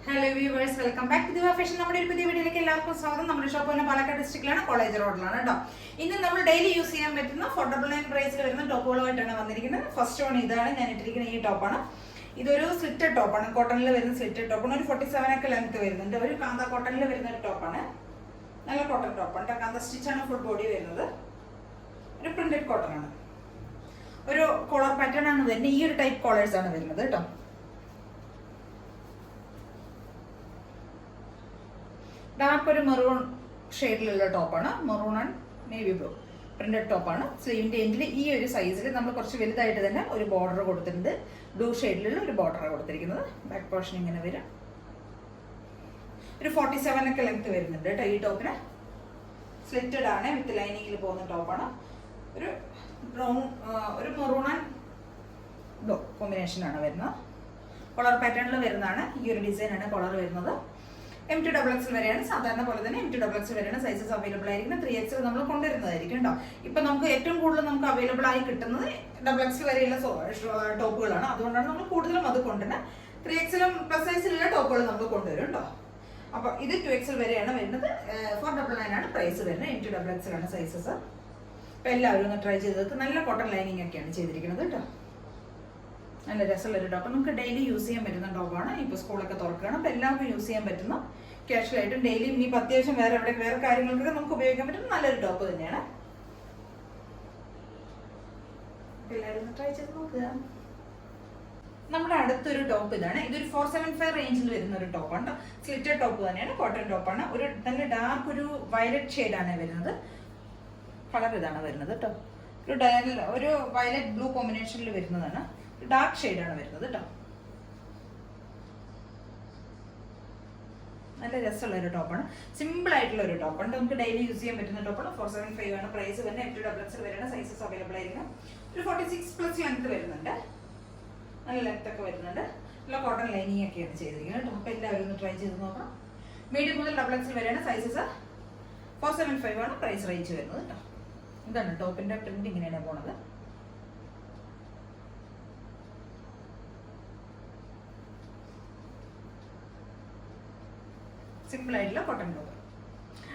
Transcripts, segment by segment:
Hello viewers, welcome back to Diva Fashion. നമ്മുടെ ഒരു പുതിയ വീഡിയോയിലേക്ക് എല്ലാവർക്കും സ്വാഗതം. നമ്മുടെ ഷോപ്പ് തന്നെ പാലക്കാട് ഡിസ്ട്രിക്റ്റിലാണ്, കോളേജ് റോഡിലാണ് കേട്ടോ. ഇന്ന് നമ്മൾ ഡെയിലി യൂസ് ചെയ്യാൻ പറ്റുന്ന 499 പ്രൈസിൽ വരുന്ന ടോപ്പുകളുമായിട്ടാണ് വന്നിരിക്കുന്നത്. ഫസ്റ്റ് വൺ ഇതാണ്, ഞാൻ ഇട്ടിരിക്കുന്ന ഈ ടോപ്പാണ്. ഇതൊരു സ്ലിറ്റഡ് ടോപ്പാണ്, കോട്ടണിൽ വരുന്ന സ്ലിറ്റഡ് ടോപ്പാണ്. ഒരു 47 ഒക്കെ ലെങ്ത് വരുന്നുണ്ട്. ഒരു കാന്ത കോട്ടണിൽ വരുന്ന ഒരു ടോപ്പാണ്. നല്ല കോട്ടൺ ടോപ്പാണ്. കാന്ത സ്റ്റിച്ചാണ് ഫുൾ ബോഡി വരുന്നത്. ഒരു പ്രിന്റഡ് കോട്ടൺ ആണ്. ഒരു കോളർ പാറ്റേൺ ആണ് വരുന്നത്. ഈ ഒരു ടൈപ്പ് കോളേഴ്സ് ആണ് വരുന്നത് കേട്ടോ. ഡാർക്ക് ഒരു മെറൂൺ ഷെയ്ഡിലുള്ള ടോപ്പാണ്. Maroon and navy blue printed ടോപ്പാണ്. സ്ലീവിന്റെ എൻഡിൽ ഈ ഒരു സൈസിൽ നമ്മൾ കുറച്ച് വലുതായിട്ട് തന്നെ ഒരു ബോർഡർ കൊടുത്തിട്ടുണ്ട്. ബ്ലൂ ഷെയ്ഡിലുള്ള ഒരു ബോർഡറാണ് കൊടുത്തിരിക്കുന്നത്. ബാക്ക് പോർഷൻ ഇങ്ങനെ വരും. ഒരു 47 ഒക്കെ ലെങ്ത് വരുന്നുണ്ട് കേട്ടോ. ഈ ടോപ്പിന് സ്ലിറ്റഡ് ആണ്, വിത്ത് ലൈനിങ്ങിൽ പോകുന്ന ടോപ്പാണ്. ഒരു ബ്രൗൺ ഒരു മെറൂൺ ആൻഡ് ബ്ലൂ കോമ്പിനേഷൻ ആണ് വരുന്നത്. കളർ പാറ്റേണിൽ വരുന്നതാണ്. ഈ ഒരു ഡിസൈൻ ആണ് കളർ വരുന്നത്. M2XX വരെയാണ്, സാധാരണ പോലെ തന്നെ M2XX വരെയാണ് സൈസസ് അവൈലബിൾ ആയിരിക്കുന്നത്. 3XL നമ്മൾ കൊണ്ടുവരുന്നതായിരിക്കും കേട്ടോ. ഇപ്പൊ നമുക്ക് ഏറ്റവും കൂടുതൽ നമുക്ക് അവൈലബിൾ ആയി കിട്ടുന്നത് XX വരെയുള്ള ടോപ്പുകളാണ്. അതുകൊണ്ടാണ് നമ്മൾ കൂടുതലും അത് കൊണ്ടുവരുന്നത്. 3XL പ്ലസ് സൈസിലുള്ള ടോപ്പുകൾ നമ്മൾ കൊണ്ടുവരും കേട്ടോ. അപ്പൊ ഇത് 2XL വരെയാണ് വരുന്നത്. 499 ആണ് പ്രൈസ് വരുന്നത്. M2XX ആണ് സൈസസ്. അപ്പൊ എല്ലാവരും ഒന്ന് ട്രൈ ചെയ്തത്. നല്ല കോട്ടൺ ലൈനിങ് ഒക്കെയാണ് ചെയ്തിരിക്കുന്നത് കേട്ടോ. നല്ല രസമുള്ള ഒരു ടോപ്പ്. നമുക്ക് ഡെയിലി യൂസ് ചെയ്യാൻ പറ്റുന്ന ടോപ്പാണ്. ഇപ്പോൾ സ്കൂളൊക്കെ തുറക്കുകയാണ്. അപ്പോൾ എല്ലാവർക്കും യൂസ് ചെയ്യാൻ പറ്റുന്ന ക്യാഷ്വലായിട്ടും ഡെയിലി ഇനിയിപ്പോൾ അത്യാവശ്യം വേറെ കാര്യങ്ങൾക്കൊക്കെ നമുക്ക് ഉപയോഗിക്കാൻ പറ്റുന്ന നല്ലൊരു ടോപ്പ് തന്നെയാണ്. എല്ലാവരും ഒന്ന് ട്രൈ ചെയ്ത് നോക്കുക. നമ്മുടെ അടുത്തൊരു ടോപ്പ് ഇതാണ്. ഇതൊരു 475 റേഞ്ചിൽ വരുന്ന ഒരു ടോപ്പാണ്. സ്ലിറ്റഡ് ടോപ്പ് തന്നെയാണ്, കോട്ടൺ ടോപ്പാണ്. ഒരു നല്ല ഡാർക്ക് ഒരു വയലറ്റ് ഷെയ്ഡാണ് വരുന്നത്. കളർ ഇതാണ് വരുന്നത് കേട്ടോ. ഒരു വയലറ്റ് ബ്ലൂ കോമ്പിനേഷനിൽ വരുന്നതാണ്. ഡാർക്ക് ഷെയ്ഡാണ് വരുന്നത് കേട്ടോ. നല്ല രസമുള്ള ഒരു ടോപ്പാണ്. സിമ്പിൾ ആയിട്ടുള്ള ഒരു ടോപ്പാണ്. നമുക്ക് ഡെയിലി യൂസ് ചെയ്യാൻ പറ്റുന്ന ടോപ്പാണ്. 475 ആണ് പ്രൈസ് വരുന്നത്. M2XX വരെയാണ് സൈസസ് അവൈലബിൾ ആയിരിക്കും. ഒരു 46+ ലെങ്ത് വരുന്നുണ്ട്. നല്ല ലെങ്ത് ഒക്കെ വരുന്നുണ്ട്. നല്ല കോട്ടൺ ലൈനിങ് ഒക്കെയാണ് ചെയ്തിരിക്കുന്നത് കേട്ടോ. അപ്പോൾ എല്ലാവരും ഒന്ന് ട്രൈ ചെയ്ത് നോക്കണം. മീഡിയം മുതൽ XX വരെയാണ് സൈസസ്. 475 ആണ് പ്രൈസ് റേഞ്ച് വരുന്നത് കേട്ടോ. ഇതാണ് ടോപ്പിന്റെ പ്രിന്റ്, ഇങ്ങനെയാണ് പോണത്. സിമ്പിൾ ആയിട്ടുള്ള കോട്ടൺ ടോപ്പ്.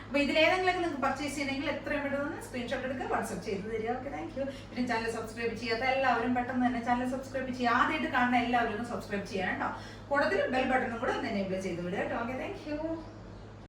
അപ്പോൾ ഇതിലേതെങ്കിലും നിങ്ങൾക്ക് പർച്ചേസ് ചെയ്യണമെങ്കിൽ എത്രയും പെട്ടെന്ന് സ്ക്രീൻഷോട്ട് എടുക്കുക, വാട്സ്ആപ്പ് ചെയ്ത് തരിക. Okay, thank you. പിന്നെ ചാനൽ സബ്സ്ക്രൈബ് ചെയ്യാത്ത എല്ലാവരും പെട്ടെന്ന് തന്നെ ചാനൽ സബ്സ്ക്രൈബ് ചെയ്യുക. ആദ്യമായിട്ട് കാണുന്ന എല്ലാവരും ഒന്ന് സബ്സ്ക്രൈബ് ചെയ്യാൻ കേട്ടോ. കൂടത്തിൽ ബെൽ ബട്ടണും കൂടെ ഒന്ന് എനേബിൾ ചെയ്ത് വിടുക കേട്ടോ. Okay, thank you.